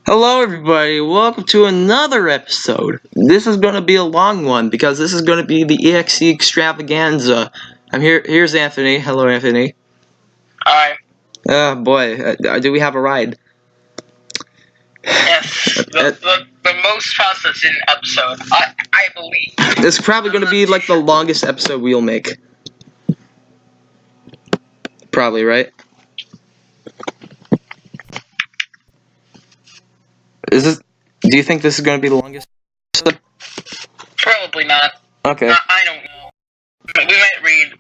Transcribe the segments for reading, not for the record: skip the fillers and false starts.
Hello everybody, welcome to another episode. This is going to be a long one because this is going to be the EXE extravaganza. Here's Anthony. Hello Anthony. Hi. Oh boy, do we have a ride? Yes, the most processing episode, I believe. This is probably going to be like the longest episode we'll make. Probably, right? Do you think this is going to be the longest episode? Probably not. Okay. I don't know. We might read,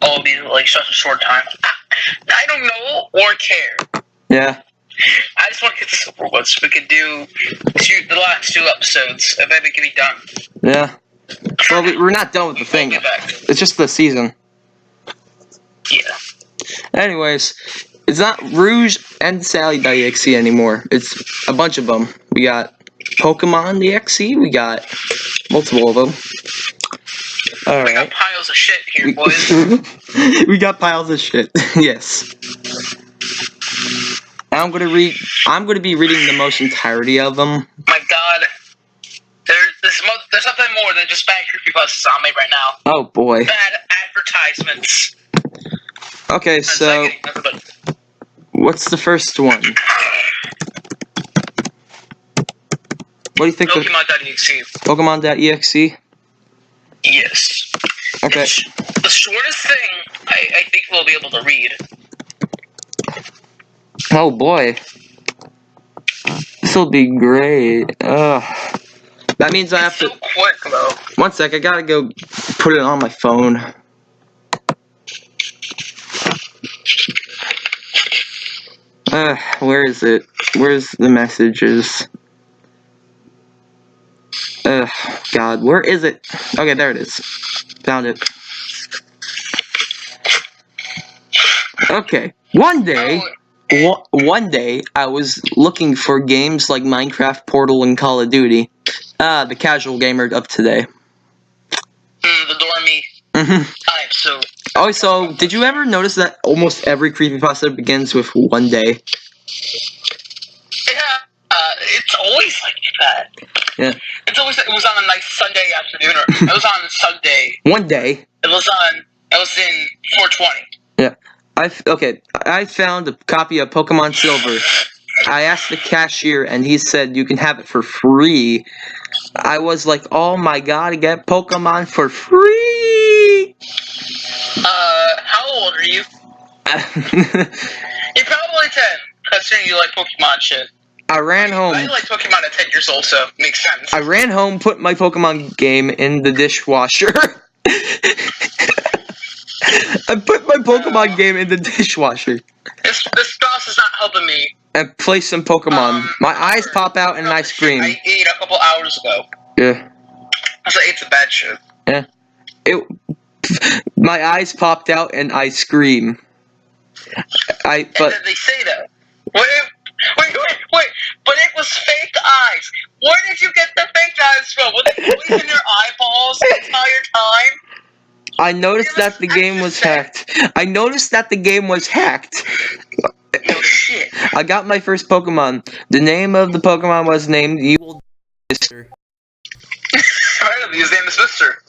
all these, such a short time. I don't know or care. Yeah. I just want to get this over with so we can shoot the last two episodes, and then we can be done. Yeah. Well, we're not done with the thing. It's just the season. Yeah. Anyways, it's not Rouge and Sally.exe anymore. It's a bunch of them. We got Pokemon.exe. We got multiple of them. Alright. We got piles of shit here, boys. We got piles of shit. Yes. I'm gonna be reading the most entirety of them. My God. There's something more than just bad creepypastas on me right now. Oh boy. Bad advertisements. Okay, so what's the first one? What do you think? Pokemon.exe. Pokemon.exe? Yes. Okay. It's the shortest thing I think we'll be able to read. Oh boy. This'll be great. Ugh. That means I have to. So quick though. One sec, I gotta go put it on my phone. Where is it? Where's the messages? God, where is it? Okay, there it is. Found it. Okay, one day, I was looking for games like Minecraft, Portal, and Call of Duty. The casual gamer of today. The dormy. I'm so. Oh, so did you ever notice that almost every creepypasta begins with one day? Yeah, it's always like that. Yeah. It was on a nice Sunday afternoon, or it was on Sunday. One day. It was in 420. Yeah. I found a copy of Pokemon Silver. I asked the cashier, and he said you can have it for free. I was like, oh my god, I get Pokemon for free! How old are you? You're probably 10, considering you like Pokemon shit. I ran home. I like Pokemon at 10 years old, so it makes sense. I ran home, put my Pokemon game in the dishwasher. I put my Pokemon game in the dishwasher. This sauce is not helping me. And play some Pokemon. My eyes pop out and I scream. I ate a couple hours ago. Yeah. I ate some bad shit. Yeah. My eyes popped out and I scream. And then they say that. Wait, but it was fake eyes. Where did you get the fake eyes from? Were they poisoning your eyeballs the entire time? I noticed that the game was hacked. No shit. I got my first Pokemon. The name of the Pokemon was named Evil Mister. His name is Mister.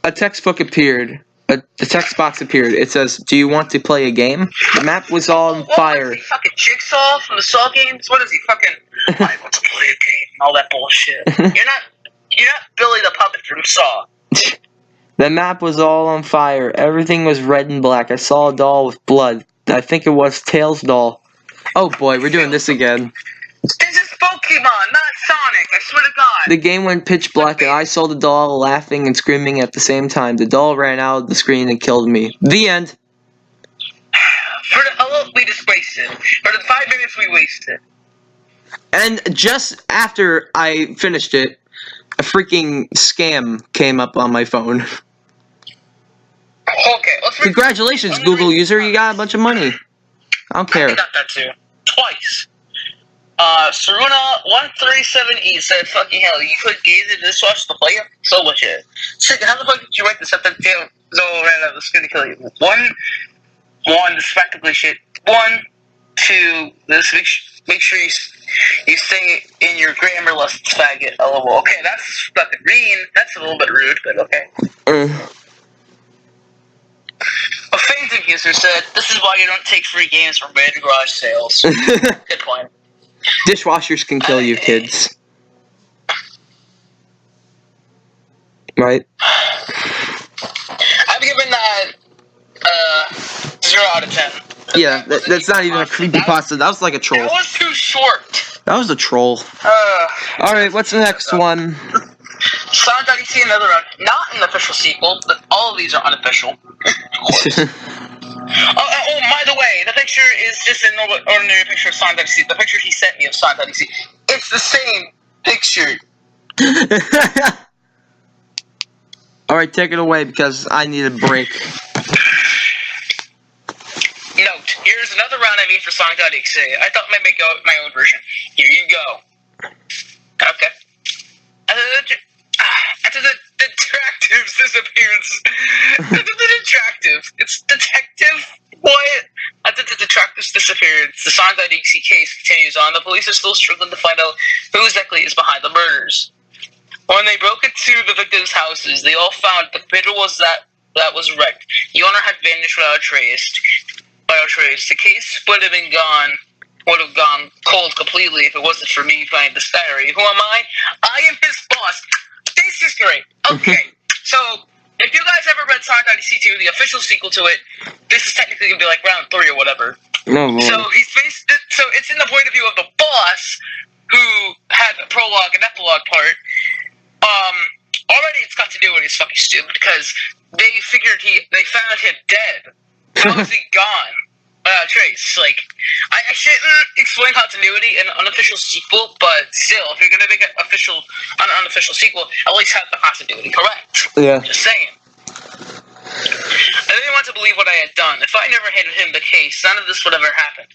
A textbook appeared. A text box appeared. It says, "Do you want to play a game?" The map was all on fire. What is he, fucking Jigsaw from the Saw games? What is he, fucking? I want to play a game and all that bullshit. You're not Billy the puppet from Saw. The map was all on fire. Everything was red and black. I saw a doll with blood. I think it was Tails' doll. Oh boy, we're doing this again. This is Pokemon, not Sonic, I swear to God. The game went pitch black and I saw the doll laughing and screaming at the same time. The doll ran out of the screen and killed me. The end. For the hello we just wasted. For the 5 minutes we wasted. And just after I finished it, a freaking scam came up on my phone. Okay, let's read. Congratulations, Google user, you got a bunch of money. I don't care. I got that too. Twice. Saruna137E said, fucking hell, you put games in the dishwasher to play it? So legit. Second, how the fuck did you write this up that damn Zo ran out of the screen to kill you? One, this is practically shit. 1, to this. Make sure you stay in your grammar lessons, faggot. LOL. Okay, that's fucking mean. That's a little bit rude, but okay. A Phantom user said, "This is why you don't take free games from random garage sales." Good point. Dishwashers can kill you, kids. Right? I've given that 0 out of 10. Yeah, that's not even a creepypasta. That was like a troll. That was too short. That was a troll. Alright, what's the next one? Sonic.exe, another one. Not an official sequel, but all of these are unofficial. Oh, by the way, the picture is just an ordinary picture of Sonic.exe. The picture he sent me of Sonic.exe, it's the same picture. Alright, take it away because I need a break. Note, here's another round I made for Sonic.exe. I thought I might make my own version. Here you go. Okay. After the detective's disappearance. After the detective. It's detective? What? After the detective's disappearance, the Sonic.exe case continues on. The police are still struggling to find out who exactly is behind the murders. When they broke into the victims' houses, they all found the computer that was wrecked. The owner had vanished without a trace. The case would have gone cold completely if it wasn't for me finding this diary. Who am I? I am his boss. This is great. Okay, so if you guys ever read Sonic.exe 2, the official sequel to it, this is technically gonna be like round 3 or whatever. No, so it's in the point of view of the boss who had a prologue and epilogue part. Already it's got to do with his fucking stupid because they found him dead. How is he gone? Trace. Like, I shouldn't explain continuity in an unofficial sequel, but still, if you're gonna make an unofficial sequel, at least have the continuity correct. Yeah. Just saying. I didn't want to believe what I had done. If I never handed him the case, none of this would have ever happened.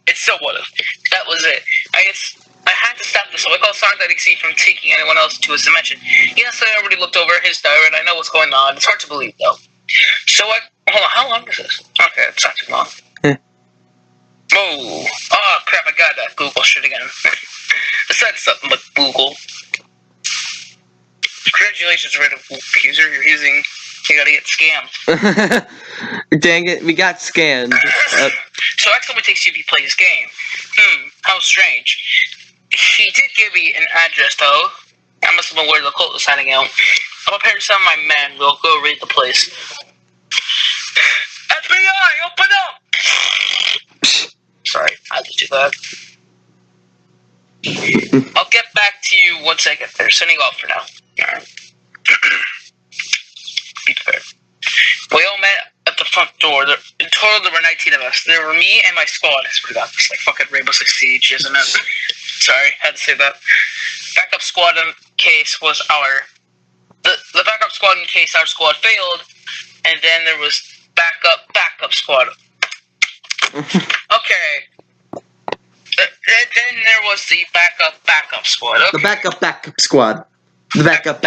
It still would have. That was it. I had to stop this. So I called Sonic.exe from taking anyone else to his dimension. Yes, I already looked over his diary and I know what's going on. It's hard to believe, though. So hold on, how long is this? Okay, it's not too long. Oh crap, I got that Google shit again. I said something but Google. Congratulations, random user. You gotta get scammed. Dang it, we got scanned. So accidentally takes you to play this game. How strange. He did give me an address, though. I must have been where the cult was hiding out. I'm prepared to send my men. We'll go raid the place. FBI, open up! Sorry, I had to do that. I'll get back to you once I get there. Sending off for now. Alright. Be prepared. We all met at the front door. In total, there were 19 of us. There were me and my squad. I swear to God, it's like fucking Rainbow Six Siege, isn't it? Sorry, had to say that. Backup squad in case was the backup squad in case our squad failed, and then there was backup squad. Okay. Then there was the backup squad. Okay. The backup squad. The backup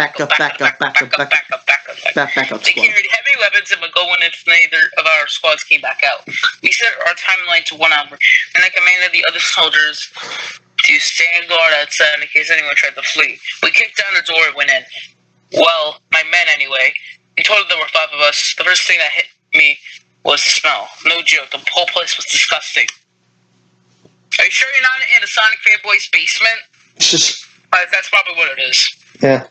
They carried heavy weapons and would go in if neither of our squads came back out. We set our timeline to 1 hour, and I commanded the other soldiers to stand guard outside in case anyone tried to flee. We kicked down the door and went in. Well, my men anyway. In total there were 5 of us. The first thing that hit me was the smell. No joke, the whole place was disgusting. Are you sure you're not in a Sonic fanboy's basement? That's probably what it is. Yeah.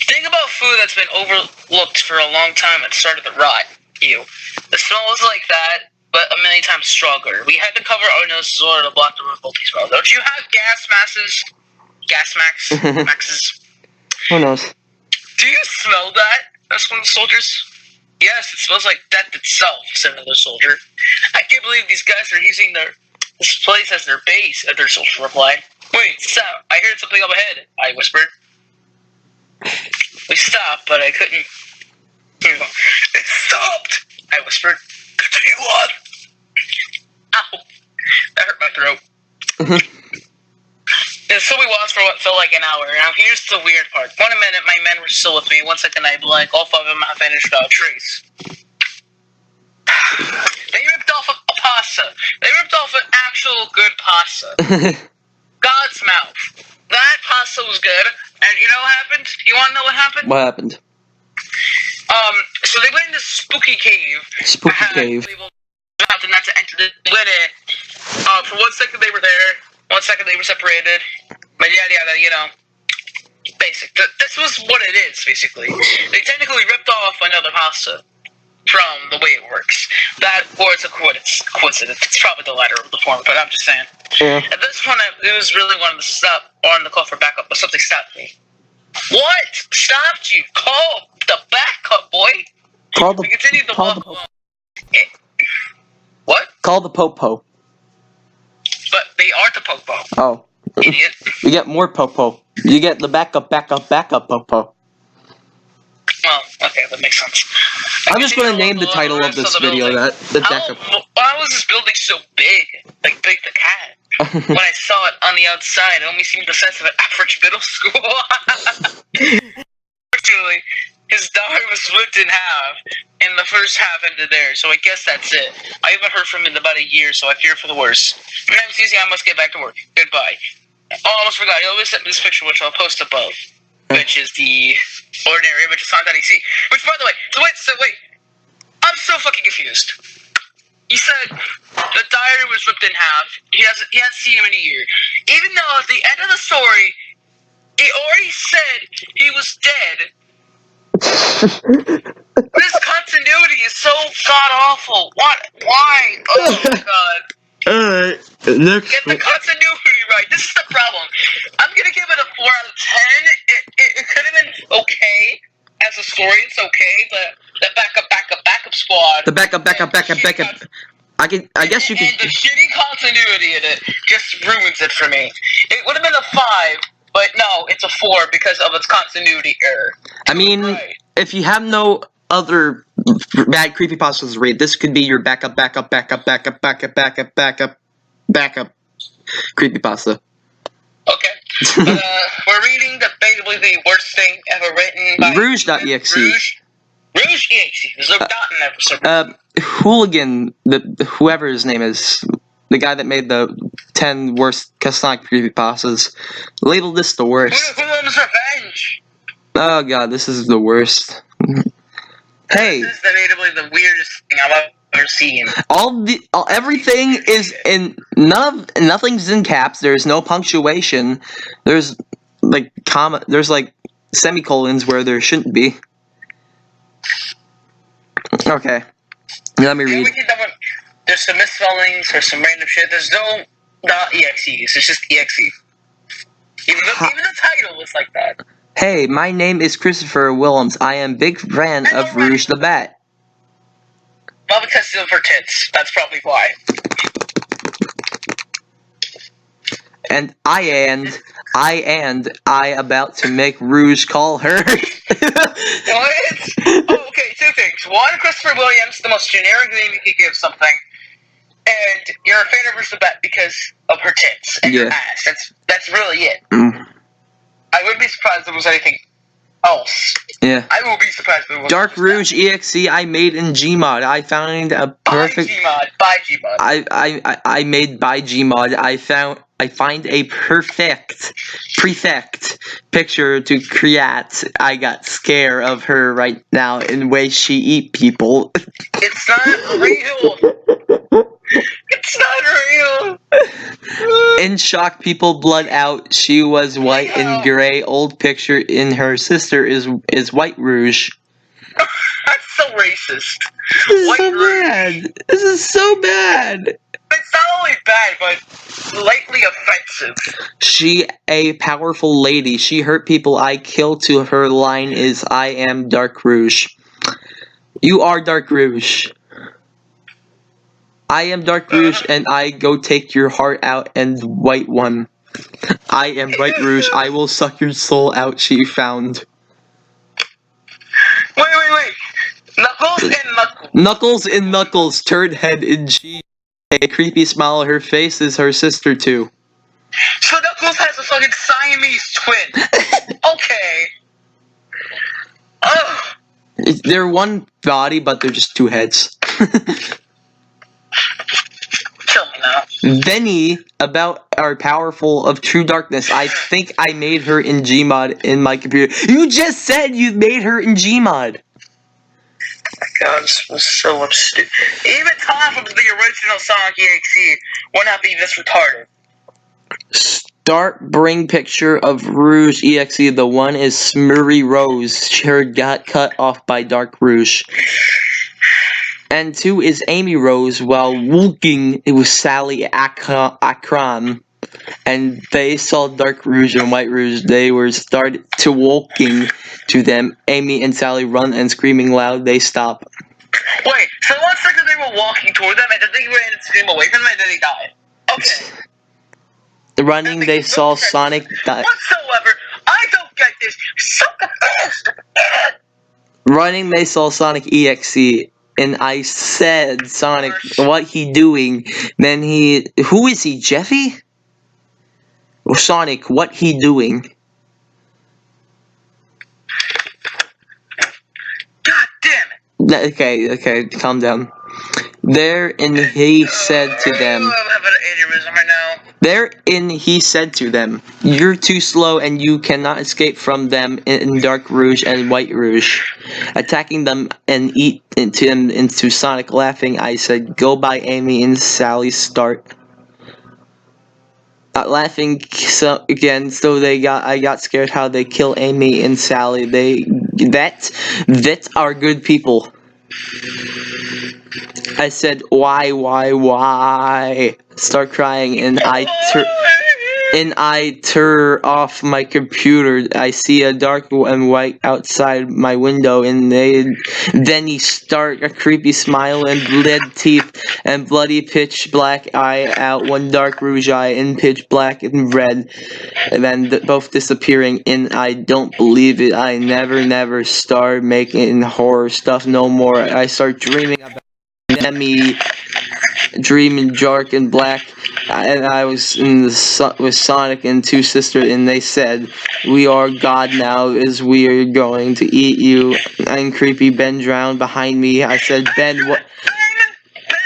Think about food that's been overlooked for a long time and started to rot. The smell was like that, but a million times stronger. We had to cover our noses in order to block the revolting smell. Don't you have gas masks? Gas maxes? Who knows? Do you smell that? That's one of the soldiers. Yes, it smells like death itself, said another soldier. I can't believe these guys are using this place as their base, another soldier replied. Wait, stop. I heard something up ahead, I whispered. We stopped, but I couldn't. It stopped, I whispered. Continue on. Ow. That hurt my throat. And so we walked for what felt like an hour. Now here's the weird part. 1 minute, my men were still with me. 1 second, I blank. All 5 of them have vanished without a trace. They ripped off a pasta. They actual good pasta. God's mouth. That pasta was good. And you know what happened? You want to know what happened? What happened? So they went in this spooky cave. Spooky cave. And not to enter the went in. For 1 second they were there. 1 second they were separated. But yada, you know. Basic. This was what it is, basically. They technically ripped off another pasta from the way it works. That, or it's a coincidence. It's probably the latter of the former, but I'm just saying. Yeah. At this point, it was really wanting to stop on the call for backup, but something stopped me. What stopped you? Call the backup, boy. We continue to walk along. What? Call the popo. But they aren't the popo. Oh. Idiot. You get more popo. You get the backup popo. Well, okay, that makes sense. I'm just going to name the title of this video the backup. Why was this building so big? Like Big the Cat? When I saw it on the outside, it only seemed the size of an average middle school. Fortunately, his daughter was split in half, and the first half ended there, so I guess that's it. I haven't heard from him in about a year, so I fear for the worst. My name is Easy, I must get back to work. Goodbye. Oh, I almost forgot, he always sent me this picture, which I'll post above, which is the ordinary image of sonic.exe. Which, by the way, so wait, I'm so fucking confused. He said the diary was ripped in half. He hasn't seen him in a year. Even though at the end of the story, he already said he was dead. This continuity is so god-awful. What? Why? Oh, my God. Get the continuity right. This is the problem. I'm going to give it a 4 out of 10. It could have been okay. As a story, it's okay, but the backup squad. The backup. I guess you can. And the shitty continuity in it just ruins it for me. It would have been a 5, but no, it's a 4 because of its continuity error. I mean, if you have no other bad creepypastas to read, this could be your backup creepypasta. Okay. But, we're reading debatably the worst thing ever written by Rouge.exe. Rouge.exe. There's no dot in there. Hooligan, whoever his name is, the guy that made the 10 worst Sonic creepypastas, labeled this the worst. Who loves revenge? Oh god, this is the worst. Hey. This is debatably the weirdest thing I've ever seen. Everything is in nothing's in caps. There's no punctuation. There's like there's like semicolons where there shouldn't be. Okay, let me read. There's some misspellings. There's some random shit. There's no .exes. It's just exe. Even the title is like that. Hey, my name is Christopher Willems. I am big fan of Rouge the Bat. Well, because of her tits. That's probably why. And I about to make Rouge call her. What? Oh, okay, 2 things. 1, Christopher Williams, the most generic name you could give something. And you're a fan of Rouge the Bat because of her tits and her ass. That's really it. I wouldn't be surprised if it was anything else. Yeah. I will be surprised if it was Dark Rouge EXE I made in Gmod. I found a perfect by Gmod. I made by Gmod. I find a perfect picture to create. I got scared of her right now in the way she eat people. It's not real. It's not real. In shock, people blood out. She was white and gray. Old picture in her sister is white Rouge. That's so racist. This is so bad. This is so bad. It's not only bad, but slightly offensive. She a powerful lady. She hurt people I kill to her line is I am Dark Rouge. You are Dark Rouge. I am Dark Rouge and I go take your heart out and white one. I am White Rouge. I will suck your soul out, she found. Wait. Knuckles and Knuckles. Knuckles in Knuckles. Turd head in G. A creepy smile. Her face is her sister too. So Knuckles has a fucking Siamese twin. Okay. Ugh. They're one body, but they're just 2 heads. Kill me now. Venny, about our powerful of True Darkness. I think I made her in Gmod in my computer. You just said you made her in Gmod. God, this was so stupid. Even Tom from the original Sonic.exe would not be this retarded. Start bring picture of Rouge EXE. The one is Smurry Rose. Her got cut off by Dark Rouge. And 2 is Amy Rose while walking it was Sally Akron. And they saw Dark Rouge and White Rouge. They were started to walking to them. Amy and Sally run and screaming loud. They stop. Wait, so 1 second they were walking toward them and then they ran and screamed away from them and then they died. Okay. Running, they saw Sonic die. Whatsoever, I don't get this. Suck a fist. Running, they saw Sonic EXE. And I said, Sonic, what he doing? Then who is he, Jeffy? Or Sonic, what he doing? God damn it. Okay, calm down. He said to them. I'm having an aneurysm right now. He said to them, you're too slow and you cannot escape from them in Dark Rouge and White Rouge. Attacking them and eat into Sonic. Laughing, I said, go by Amy and Sally start. Laughing again, so I got scared how they kill Amy and Sally. That are good people. I said, why? Start crying, and I turn off my computer. I see a dark and white outside my window, and then he start a creepy smile and lead teeth and bloody pitch black eye out, one Dark Rouge eye and pitch black and red, and then both disappearing. And I don't believe it. I never start making horror stuff no more. I start dreaming about Demi, dreaming dark and black, and I was with Sonic and 2 sisters, and they said, we are God now, as we are going to eat you. And creepy Ben drowned behind me. I said, Ben, what? Ben!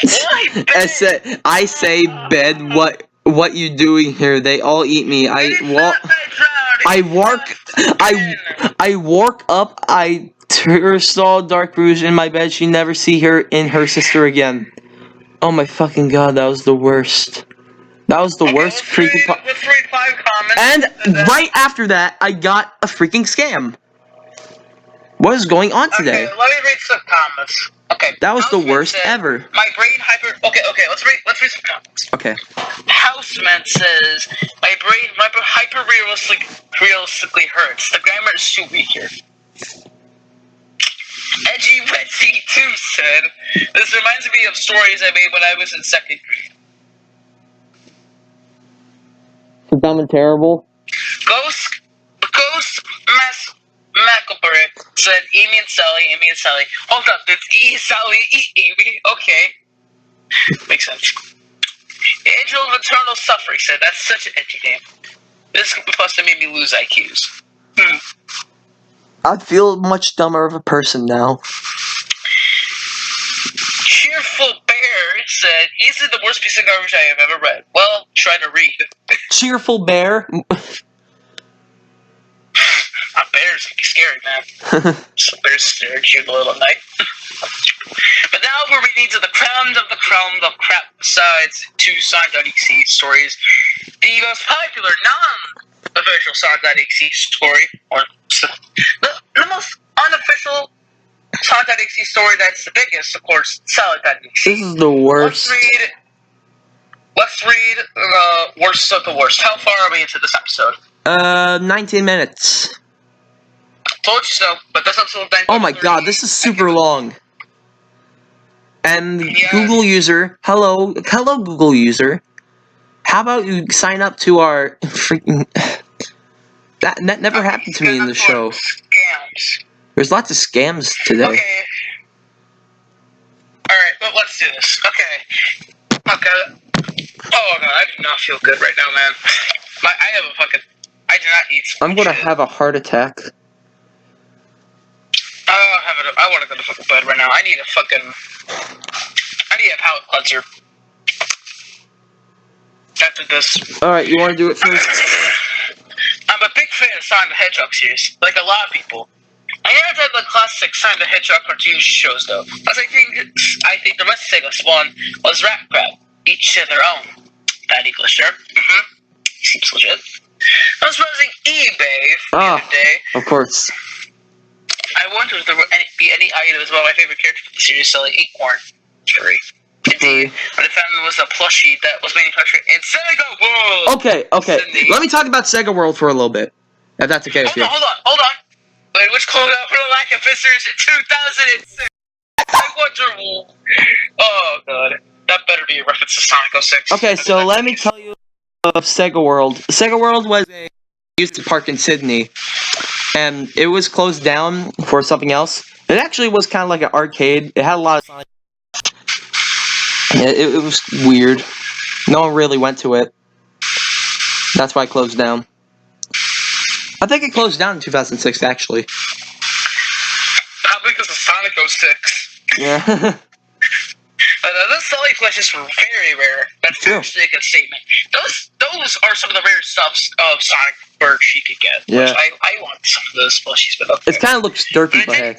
Why, Ben? I say, Ben, what you doing here? They all eat me. I woke up. I saw Dark Rouge in my bed. She never see her and her sister again. Oh my fucking god, that was the worst. That was the worst creepy Let's read 5 comments. And right after that, I got a freaking scam. What is going on today? Okay, let me read some comments. Okay. That was the worst ever. My brain Okay, let's read some comments. Okay. Houseman says, my brain realistically hurts. The grammar is too weak here. Edgy Wetsy 2 said, this reminds me of stories I made when I was in 2nd grade. Dumb and terrible. Ghost Macabre said, Amy and Sally. Hold up, it's Sally, Amy. Okay. Makes sense. Angel of Eternal Suffering said, that's such an edgy name. This must have made me lose IQs. I feel much dumber of a person now. Cheerful Bear said, easily the worst piece of garbage I have ever read. Well, try to read. Cheerful Bear? Bears can be scary, man. Some bears stare at you in the middle of the night. But now we're reading to the crown of crap besides 2 Sonic.exe stories. The most popular non-official Sonic.exe story, or the most unofficial Sonic.exe story that's the biggest, of course, Sonic.exe. This is the worst. Let's read worst of the worst. How far are we into this episode? 19 minutes. Told you so, but this episode... Oh my god, this is super long. And yeah. Google user, hello Google user. How about you sign up to our freaking... That never happened to me in the show. Scams. There's lots of scams today. Okay. Alright, but let's do this. Okay. Oh god, I do not feel good right now, man. I do not eat. I'm gonna have a heart attack. I want to go to fucking bed right now. I need a palate cleanser. after this. Alright, you want to do it first? I'm a big fan of Sonic the Hedgehog series, like a lot of people. I never read the classic Sonic the Hedgehog cartoon shows though, as I think the rest of Sega Spawn was Rat Crab, each to their own. Bad English there. Seems legit. I was browsing eBay the other day. Of course. I wondered if there would be any items about my favorite character from the series selling Acorn. Furry. Indeed, what I found was a plushie that was manufactured in Sega World. Okay. Sydney. Let me talk about Sega World for a little bit, if that's okay with you. Hold on. Wait, which called out for the lack of visitors in 2006. I wonder. Oh god, that better be a reference to Sonic 06. Okay, so let me tell you of Sega World. Sega World was a amusement park in Sydney, and it was closed down for something else. It actually was kind of like an arcade. It had a lot of Sonic. It was weird. No one really went to it. That's why it closed down. I think it closed down in 2006, actually. Probably because of Sonic 06. Yeah. Those Sully plushes were very rare. That's actually a good statement. Those are some of the rare stuffs of Sonic Birch you could get. Yeah. Which I want some of those plushies, but okay. It kind of looks dirty, but hey.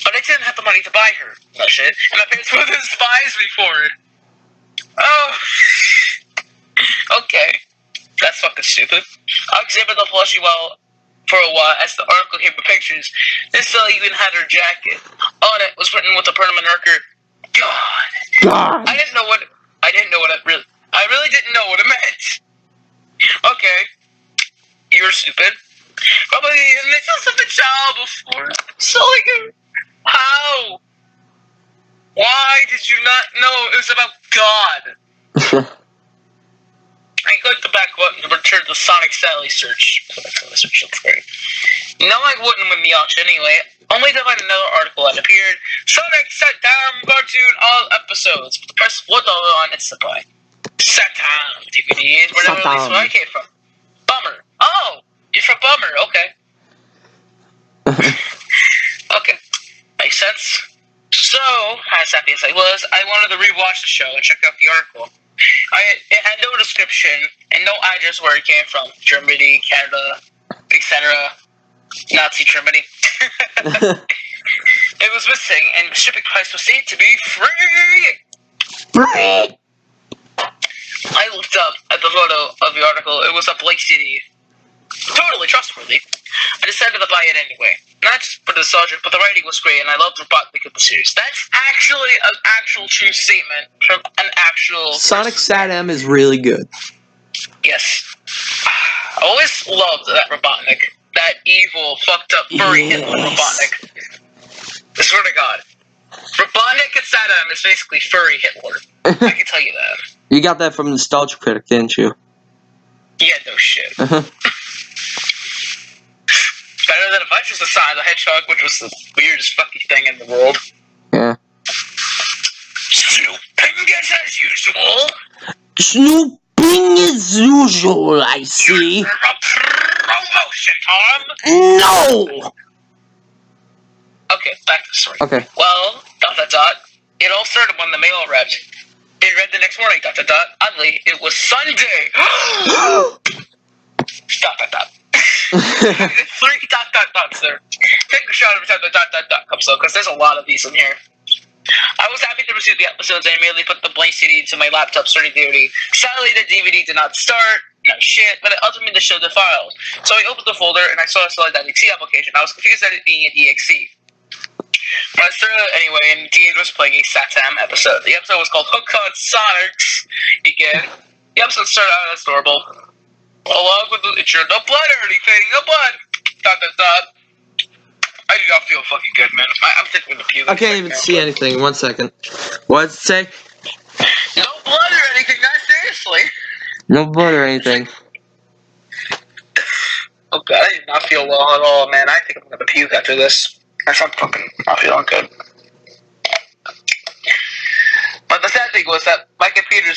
But I didn't have the money to buy her. That shit. And my parents would despise me for it. Oh. Okay. That's fucking stupid. I examined the plushie for a while as the article came with pictures. This fella even had her jacket. On it was written with a permanent marker. God. I really didn't know what it meant. Okay. You're stupid. Probably the initials of the child before. So like, how? Why did you not know it was about God? I clicked the back button to return the Sonic Sally search. Looks great. No, I wouldn't win the auction anyway. Only to find another article that appeared. Sonic set down cartoon all episodes. Press $1 on its supply. Set down DVDs were never released where I came from. Bummer. Oh, you're from Bummer. Okay. Okay. Makes sense. So, as happy as I was, I wanted to rewatch the show and check out the article. It had no description and no address where it came from. Germany, Canada, etc. Nazi Germany. It was missing, and the shipping price was said to be free. I looked up at the photo of the article. It was a blank CD. Totally trustworthy. I decided to buy it anyway. Not just for the nostalgia, but the writing was great, and I loved Robotnik of the series. That's actually an actual true statement from an actual Sonic Sat-M is really good. Yes. I always loved that Robotnik. That evil, fucked up, furry Hitler Robotnik. I swear to God. Robotnik and Sat-M is basically furry Hitler. I can tell you that. You got that from Nostalgia Critic, didn't you? Yeah, no shit. Better than Adventures of Sonic the Hedgehog, which was the weirdest fucking thing in the world. Yeah. Snooping as usual. Snooping as usual, I see. Promotion, Tom. No! Okay, back to the story. Okay. Well, ... It all started when the mail arrived. It read the next morning, ... Oddly, it was Sunday. Stop that. 3 ... there. Take a shot every time the ... comes up, because there's a lot of these in here. I was happy to receive the episodes and immediately put the blank CD into my laptop starting DVD. Sadly, the DVD did not start. No shit, but it ultimately just showed the files. So I opened the folder and I saw a sonic.exe application. I was confused at it being an EXE. But I started it anyway, and indeed was playing a Sat-M episode. The episode was called Hook on Sonics. Again, the episode started out as adorable. Along with the intro, no blood or anything, no blood. ... I do not feel fucking good, man. I'm thinking of the puke. I can't even see anything. 1 second. What did it say? No blood or anything, guys. Seriously. No blood or anything. Oh god, I do not feel well at all, man. I think I'm gonna puke after this. I'm fucking not feeling good. But the sad thing was that my computer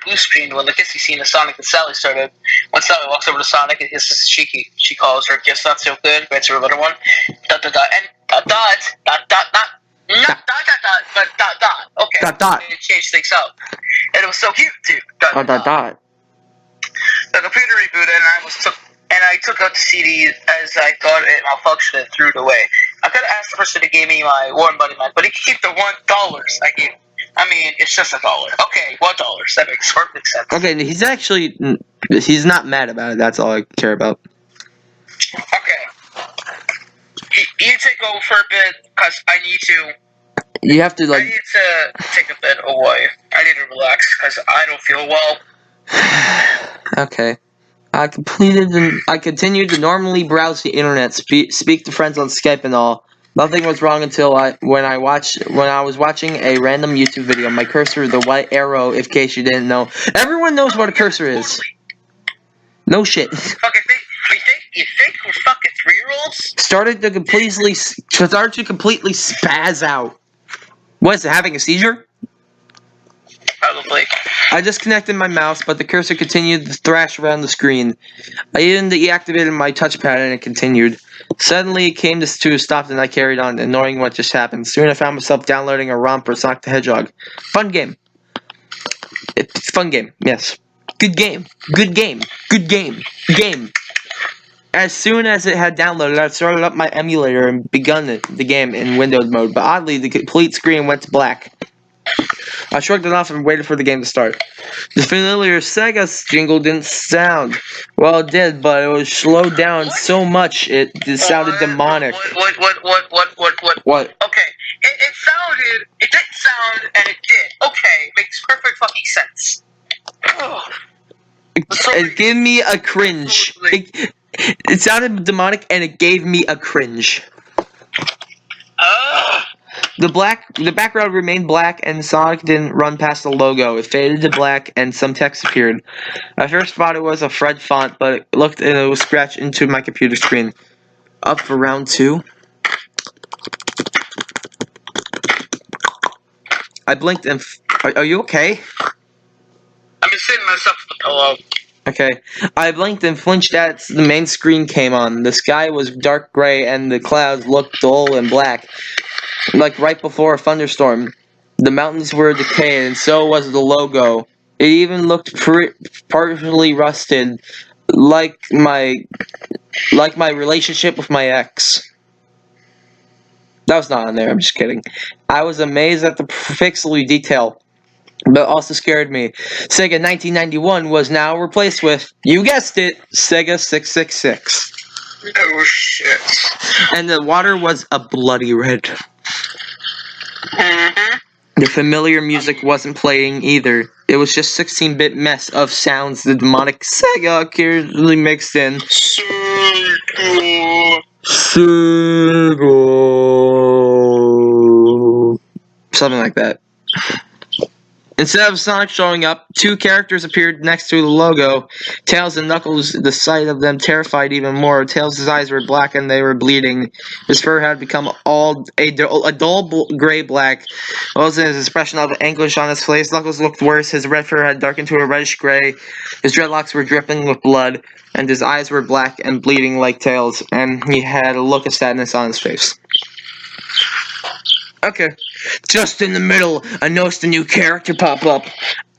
blue screened when the kissy scene of Sonic and Sally started. When Sally walks over to Sonic and kisses Cheeky, she calls her kiss not so good, grants her a little one. ... Not dot, but dot. Okay. Dot. It changed things up. And it was so cute, too. Dot. The computer rebooted, and I took out the CD as I thought it malfunctioned and threw it away. I could have asked the person to give me my Warren Buddy Mac, but he could keep the $1 I gave him. I mean, it's just $1. Okay, $1. That makes perfect sense. Okay, he's not mad about it. That's all I care about. Okay. You take over for a bit, because I need to. You have to, I need to take a bit away. I need to relax, because I don't feel well. Okay. I continued to normally browse the internet, speak to friends on Skype and all. Nothing was wrong until when I was watching a random YouTube video. My cursor, the white arrow, in case you didn't know. Everyone knows what a cursor is. No shit. You think we're fucking 3-year-olds? Started to completely spaz out. What is it, having a seizure? Probably. I disconnected my mouse, but the cursor continued to thrash around the screen. I even deactivated my touchpad and it continued. Suddenly, it came to a stop and I carried on, ignoring what just happened. Soon I found myself downloading a ROM for Sonic the Hedgehog. Fun game. It's a fun game, yes. Good game. Game. As soon as it had downloaded, I started up my emulator and begun the game in Windows mode, but oddly, the complete screen went to black. I shrugged it off and waited for the game to start. The familiar Sega jingle didn't sound. Well, it did, but it was slowed down so much it sounded demonic. What? Okay, it did sound, and it did. Okay, makes perfect fucking sense. It gave me a cringe. It sounded demonic, and it gave me a cringe. The background remained black, and Sonic didn't run past the logo. It faded to black, and some text appeared. I first thought it was a Fred font, but it looked and it was scratched into my computer screen. Up for round 2. I blinked and... Are you okay? I'm just hitting myself with the pillow. Okay. I blinked and flinched as the main screen came on. The sky was dark gray, and the clouds looked dull and black. Like right before a thunderstorm. The mountains were decayed, and so was the logo. It even looked partially rusted, like my relationship with my ex. That was not on there, I'm just kidding. I was amazed at the pixely detail, but also scared me. Sega 1991 was now replaced with, you guessed it, Sega 666. Oh shit. And the water was a bloody red. Mm-hmm. The familiar music wasn't playing either. It was just 16-bit mess of sounds the demonic Sega carefully mixed in. Sega. Something like that. Instead of Sonic showing up, 2 characters appeared next to the logo. Tails and Knuckles, the sight of them terrified even more. Tails' eyes were black and they were bleeding. His fur had become a dull gray black. What was his expression of anguish on his face? Knuckles looked worse. His red fur had darkened to a reddish gray. His dreadlocks were dripping with blood, and his eyes were black and bleeding like Tails, and he had a look of sadness on his face. Okay. Just in the middle, I noticed a new character pop up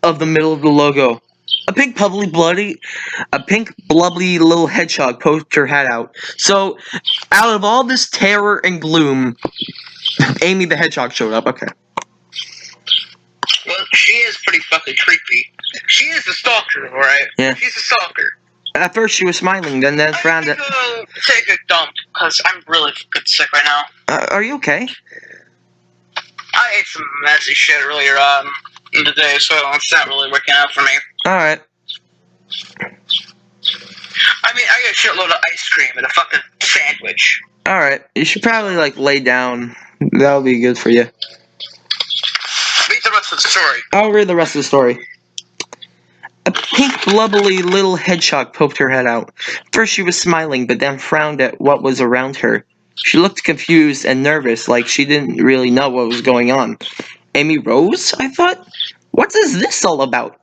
of the middle of the logo. A pink bubbly little hedgehog poked her head out. So, out of all this terror and gloom, Amy the Hedgehog showed up. Okay. Well, she is pretty fucking creepy. She is a stalker, alright? Yeah. She's a stalker. At first she was smiling, then frowned at... I need to take a dump, because I'm really fucking sick right now. Are you okay? I ate some messy shit earlier in the day, so it's not really working out for me. Alright. I mean, I got a shitload of ice cream and a fucking sandwich. Alright, you should probably, lay down. That'll be good for you. Read the rest of the story. I'll read the rest of the story. A pink, bubbly little hedgehog poked her head out. First she was smiling, but then frowned at what was around her. She looked confused and nervous, like she didn't really know what was going on. Amy Rose? I thought. What is this all about?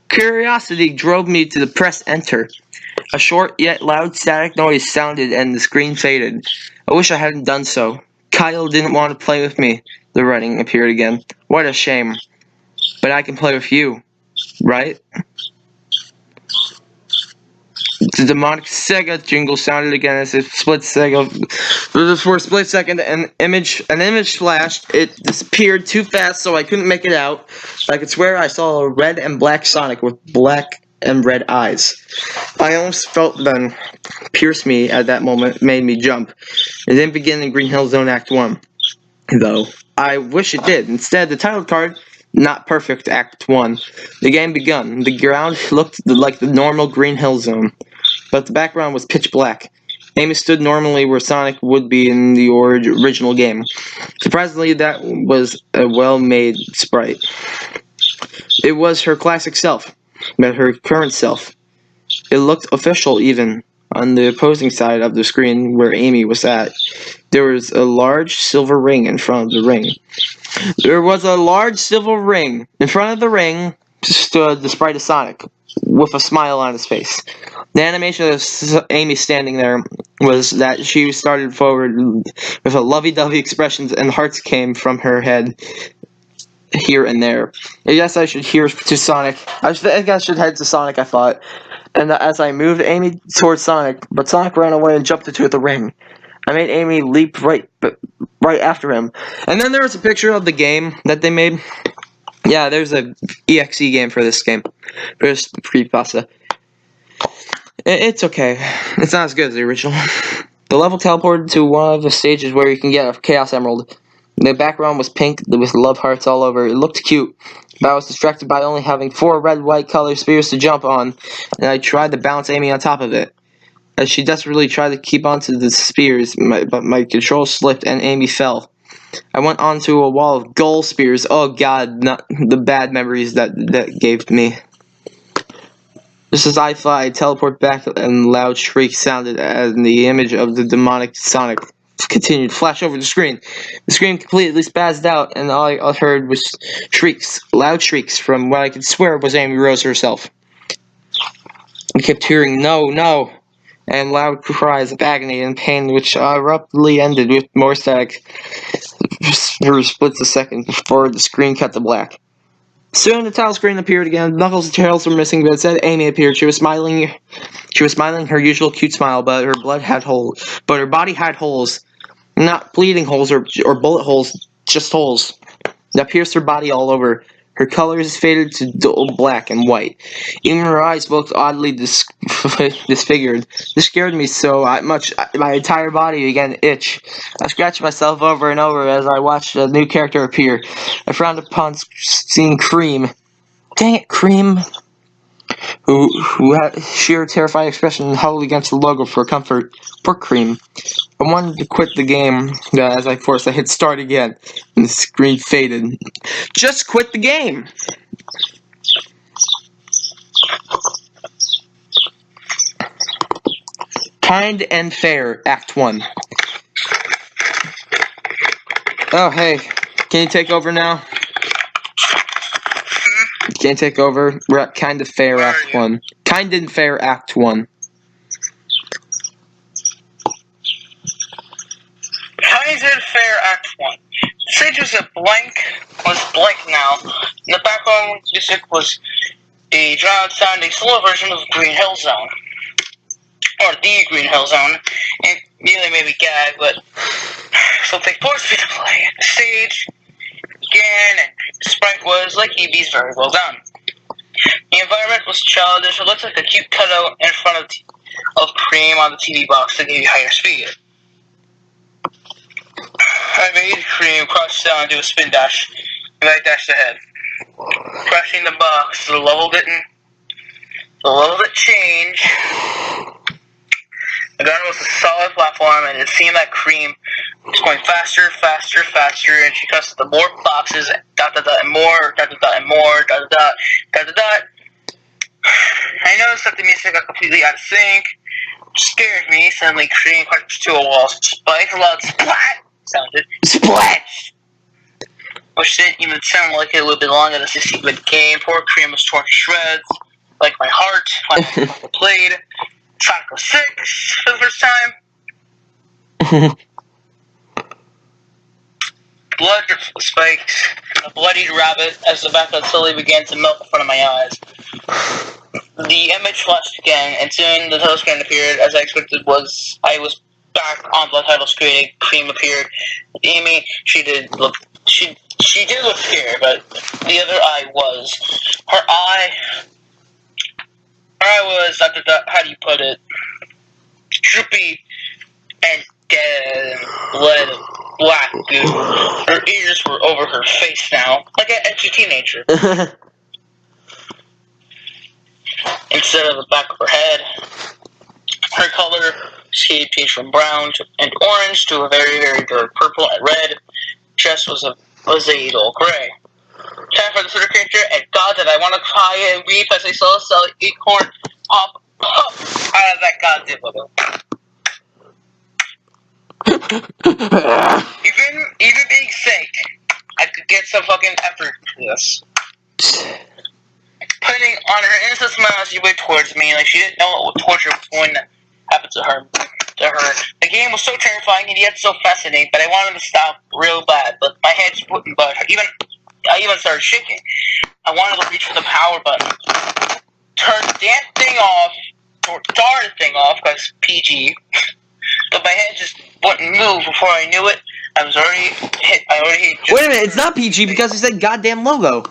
Curiosity drove me to press enter. A short yet loud static noise sounded and the screen faded. I wish I hadn't done so. Kyle didn't want to play with me. The writing appeared again. What a shame. But I can play with you, right? The demonic Sega jingle sounded again as if split Sega. For a split second, an image flashed. It disappeared too fast, so I couldn't make it out. I could swear I saw a red and black Sonic with black and red eyes. I almost felt them pierce me at that moment, made me jump. It didn't begin in Green Hill Zone Act 1, though. I wish it did. Instead, the title card, Not Perfect Act 1. The game begun. The ground looked like the normal Green Hill Zone, but the background was pitch black. Amy stood normally where Sonic would be in the original game. Surprisingly, that was a well-made sprite. It was her classic self, but her current self. It looked official even. On the opposing side of the screen where Amy was at, there was a large silver ring in front of the ring. There was a large silver ring. In front of the ring stood the sprite of Sonic, with a smile on his face. The animation of Amy standing there was that she started forward with a lovey-dovey expressions, and hearts came from her head here and there. I guess I should hear to Sonic. I think I should head to Sonic, I thought. And as I moved Amy towards Sonic, but Sonic ran away and jumped into the ring. I made Amy leap right after him. And then there was a picture of the game that they made. Yeah, there's a EXE game for this game. There's creepypasta. It's okay. It's not as good as the original. The level teleported to one of the stages where you can get a Chaos Emerald. The background was pink with love hearts all over. It looked cute, but I was distracted by only having 4 red-white color spears to jump on, and I tried to bounce Amy on top of it. As she desperately tried to keep onto the spears, but my control slipped and Amy fell. I went onto a wall of gold spears. Oh god, not the bad memories that gave me. Just as I thought, I teleport back and loud shrieks sounded as the image of the demonic Sonic continued to flash over the screen. The screen completely spazzed out, and all I heard was shrieks, loud shrieks from what I could swear was Amy Rose herself. I kept hearing no, no, and loud cries of agony and pain, which abruptly ended with more static for splits a second before the screen cut to black. Soon the title screen appeared again. Knuckles and tails were missing, but instead Amy appeared. She was smiling her usual cute smile, but her body had holes. Not bleeding holes or bullet holes, just holes that pierced her body all over. Her colors faded to dull black and white. Even her eyes looked oddly disfigured. This scared me so much, my entire body began to itch. I scratched myself over and over as I watched a new character appear. I frowned upon seeing Cream. Dang it, Cream! Who had sheer terrifying expression and huddled against the logo for comfort. Poor Cream. I wanted to quit the game, as I hit start again, and the screen faded. Just quit the game! Kind and Fair, Act 1. Oh, hey. Can you take over now? Can you take over? We're at Kind of Fair, Act 1. Kind and Fair, Act 1. Kind and Fair Act 1. The stage was blank now. In the background music was a drowned-sounding slow version of Green Hill Zone. Or the Green Hill Zone. It really made me gag, but something forced me to play. The stage began, and the sprite was, like EB's, very well done. The environment was childish. It looked like a cute cutout in front of Cream on the TV box that gave you higher speed. I made Cream crouch down and do a spin dash, and I dashed ahead. Crashing the box, the level didn't change. The gun was a solid platform, and it seemed that Cream was going faster, and she crossed the more boxes, and more, and more, I noticed that the music got completely out of sync, which scared me. Suddenly, Cream crashed to a wall, spike, a loud splat sounded. Splash! Which didn't even sound like it would belong in a 16-bit game. Poor Cream was torn to shreds, like my heart when I played Sonic 06 for the first time. blood spiked, a bloodied rabbit as the background slowly began to melt in front of my eyes. The image flashed again, and soon the title screen appeared. As I expected, I was back on the title screen. A cream appeared. Amy, she did look scared, but the other eye was. Her eye was, how do you put it? Droopy and dead and bled black goo. Her ears were over her face now, like an edgy teenager. Instead of the back of her head, her color shade changed from brown and orange to a very, very dark purple and red. Dress was a dull gray. Time for the third character, and God, did I want to cry and weep as I saw Sally Acorn pop out of that goddamn logo. Even being sick, I could get some fucking effort into this. Putting on her innocent smile as she went towards me, like she didn't know what torture was going to happen to her. The game was so terrifying and yet so fascinating, but I wanted to stop real bad, but my head just wouldn't budge. I even started shaking. I wanted to reach for the power button. Turn the damn thing off, or start the thing off, because PG. But my head just wouldn't move before I knew it. I already hit. Wait a minute, it's not PG because it said goddamn logo.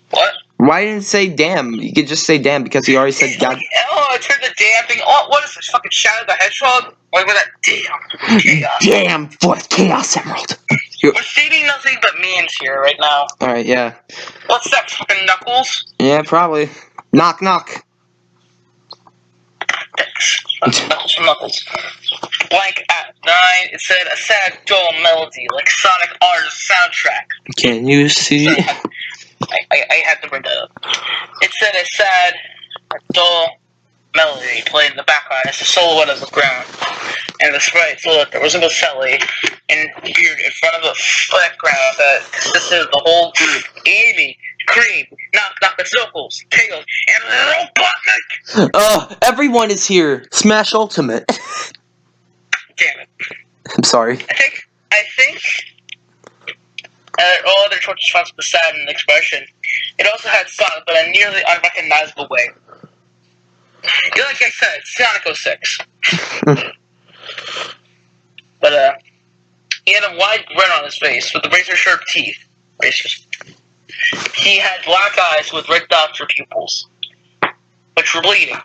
What? Why didn't it say damn? You could just say damn because he already said god. Oh, I turned the damn thing. Oh, what is this? Fucking Shadow the Hedgehog? What was that? Damn. Chaos. Damn, fourth Chaos Emerald. We're seeing nothing but memes here right now. Alright, yeah. What's that? Fucking Knuckles? Yeah, probably. Knock, knock. Thanks. Knuckles. Blank at 9. It said a sad, dull melody like Sonic R's soundtrack. Can you see? I had to bring that up. It said a sad, dull melody played in the background as the silhouette of the ground. And the sprite looked, there was a Sally and appeared in front of a background that consisted of the whole group. Amy, Cream, Knock, Knuckles, Tails, and Robotnik! Oh, everyone is here. Smash Ultimate. Damn it. I'm sorry. I think all other choices found the sad in expression. It also had Sonic, but in a nearly unrecognizable way. Like I said, Sonic 06. But, he had a wide grin on his face with the razor-sharp teeth. Razors. He had black eyes with red dots for pupils, which were bleeding,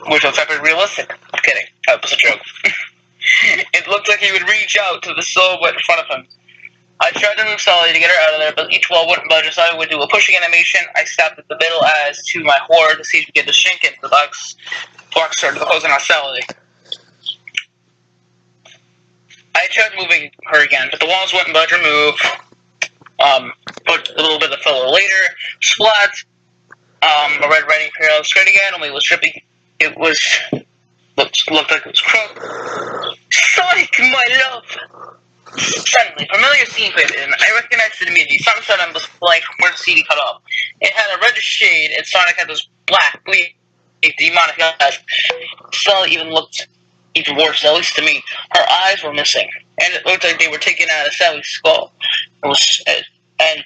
which was very realistic. I'm kidding. That was a joke. It looked like he would reach out to the silhouette in front of him. I tried to move Sally to get her out of there, but each wall wouldn't budge, so I would do a pushing animation. I stopped at the middle as, to my horror, the siege began to shrink and the box started closing on Sally. I tried moving her again, but the walls wouldn't budge or move. Put a little bit of filler later. Splat. A red writing appeared on the screen again, only it was dripping. It looked like it was crooked. Sonic, my love! Suddenly, familiar scene faded in. I recognized it immediately. Something said on the blank from where the CD cut off. It had a reddish shade, and Sonic had those black, bleeding, demonic eyes. Sally even looked even worse, at least to me. Her eyes were missing, and it looked like they were taken out of Sally's skull. Because again,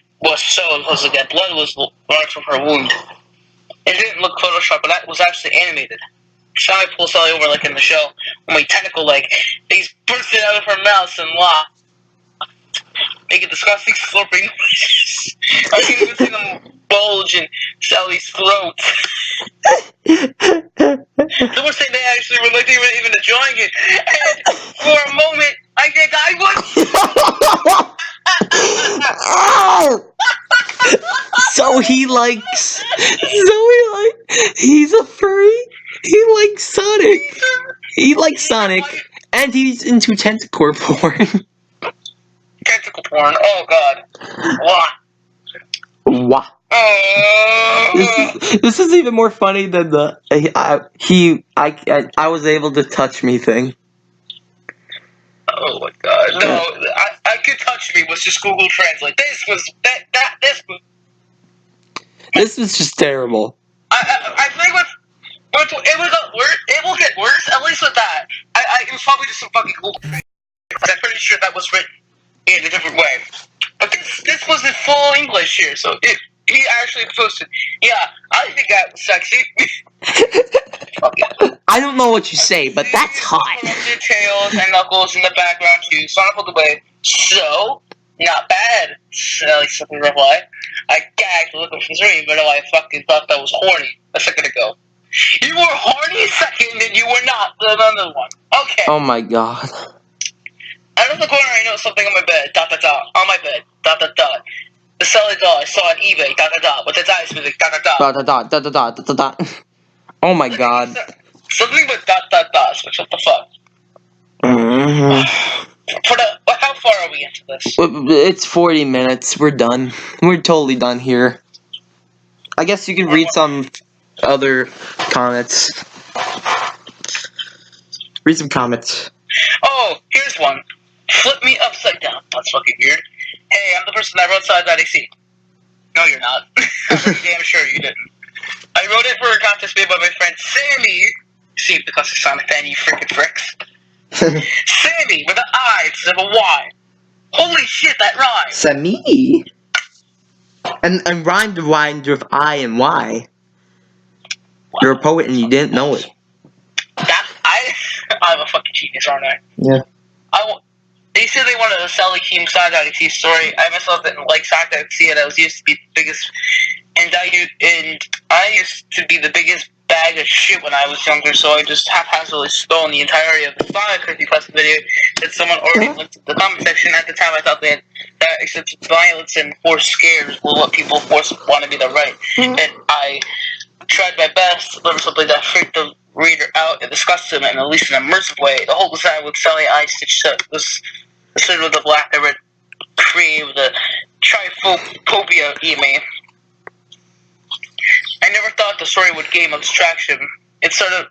blood was running from her wound. It didn't look photoshopped, but that was actually animated. Sally pulled Sally over like in the show, when my tentacle-like, these bursted out of her mouth and locked, making disgusting slurping noises. I can even see them bulge in Sally's throat. Some would say they actually were like they were even enjoying it. And for a moment, I think I was. So he's a furry. He likes Sonic. He likes Sonic, and he's into tentacle porn. Tentacle porn. Oh God. What? This is even more funny than the I was able to touch me thing. Oh my God! No, I could touch me was just Google Translate. This was. This was just terrible. I think it will get worse. It will get worse. At least with that, it was probably just some fucking Google. I'm pretty sure that was written in a different way. But this was in full English here, so he actually posted, yeah, I think that was sexy. I don't know what you say, but that's hot. Their tails and knuckles in the background too. Sonic pulled away. So, not bad. Smelly something reply. I gagged looking for three, but I fucking thought that was horny a second ago. You were horny a second, and you were not the other one. Okay. Oh my god. Out of the corner, I know something on my bed. Dot dot dot. On my bed. Dot dot dot. The selling doll I saw on eBay. Dot dot dot. With its eyes moving. Dot dot dot. Dot dot dot dot dot dot dot dot. Oh my god. Something with dot dot dots. Which what the fuck? How far are we into this? It's 40 minutes. We're done. We're totally done here. I guess you can read some other comments. Read some comments. Oh, here's one. Flip me upside down. That's fucking weird. Hey, I'm the person that wrote sonic.exe. No, you're not. I'm pretty damn sure you didn't. I wrote it for a contest made by my friend Sammy. See the classic Sonic fan, you freaking fricks. Sammy with an I instead of a Y. Holy shit, that rhymes. Sammy. And rhymed with I and Y. Wow. You're a poet and you didn't know it. I'm a fucking genius, aren't I? Yeah. They said they wanted to sell a Team Sonic.exe story. I myself didn't like Sonic.exe, and I was used to be the biggest. And I used to be the biggest bag of shit when I was younger, so I just haphazardly stole the entirety of the Sonic creepypasta video that someone already linked in the comment section. At the time, I thought that excessive violence and forced scares were what people wanted me to write. And I tried my best to deliver something that freaked the reader out and discussed them in at least an immersive way. The whole design with Sally eye stitched up was instead with the black and red cream, the triphobia email. I never thought the story would gain abstraction. It started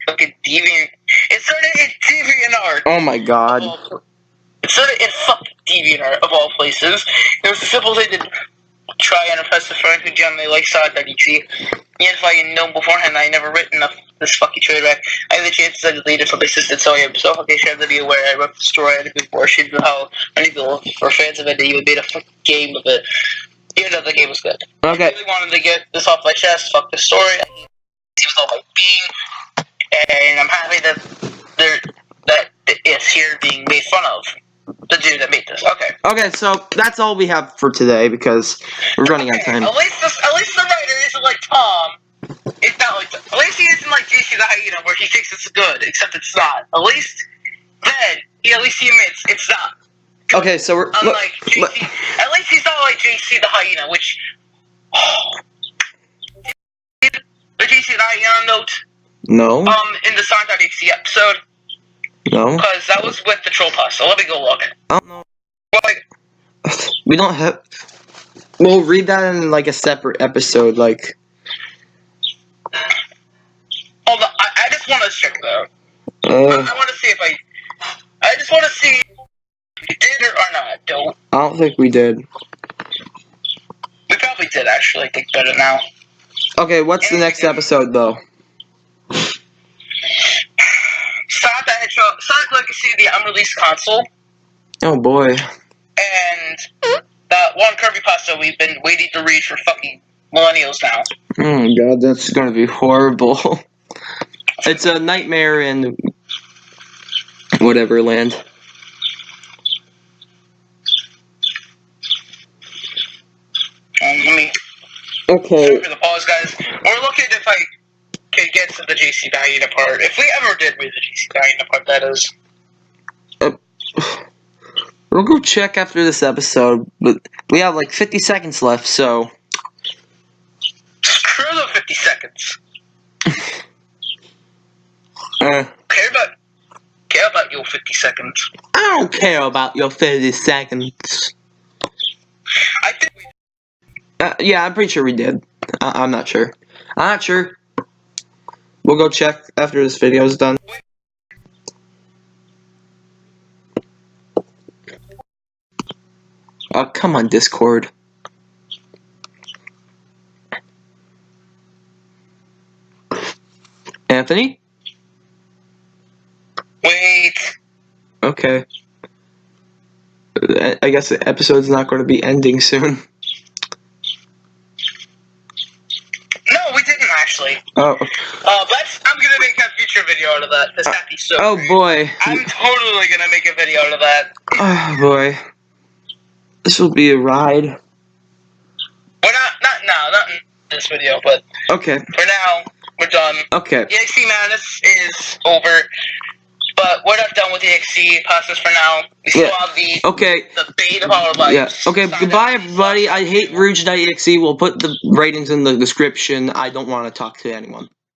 fucking deviant. It started in DeviantArt. Oh my god. It started in fucking DeviantArt of all places. It was a simple thing to try and impress a friend who generally likes Sonic.exe. Even if I had known beforehand I never written this fucking trade back, I had the chances I deleted from my assistant, so I am so fucking ashamed to be aware I wrote the story and a bit more ashamed of how many people were fans of it and even made a fucking game of it. Even though the game was good. Okay. I really wanted to get this off my chest. Fuck the story. It was all my being, and I'm happy that it's here being made fun of. The dude that made this. Okay. Okay, so that's all we have for today because we're running out of time. At least the writer isn't like Tom. It's not like at least he isn't like JC the Hyena where he thinks it's good, except it's not. At least then he admits it's not. Okay, so we're unlike JC. At least he's not like JC the Hyena, which the JC the Hyena note. No. In the Sonic.exe episode. No. Because that was with the troll pasta. Let me go look. I don't know. Like, we don't have. We'll read that in like a separate episode, like. Hold on, I just want to check though. I want to see if I just want to see if we did or not. I don't think we did. We probably did actually. I think better now. Okay, what's the next episode though? Sonic the Hedgehog, Sonic Legacy, the unreleased console. Oh boy. And that one creepypasta we've been waiting to read for fucking millennials now. Oh my god, that's gonna be horrible. It's a nightmare in whatever land. Let me. Okay. Sorry for the pause, guys. We're looking if I can get to the JC Hyena part. If we ever did read the JC Hyena part, that is. We'll go check after this episode, but we have like 50 seconds left, so. Screw the 50 seconds. Care about your 50 seconds. I don't care about your 50 seconds. I think we yeah, I'm pretty sure we did. I'm not sure. I'm not sure. We'll go check after this video is done. Oh, come on, Discord. Anthony? Wait. Okay. I guess the episode's not going to be ending soon. No, we didn't actually. Oh. I'm gonna make a future video out of that. Because that'd be so great. Boy. I'm totally gonna make a video out of that. Oh boy. This will be a ride. We're not in this video, but okay. For now, we're done. Okay. The EXEMANIA is over, but we're not done with the EXE process for now. We still have the bait of our life. Yeah. Okay. Goodbye, everybody. I hate Rouge.exe. We'll put the ratings in the description. I don't want to talk to anyone.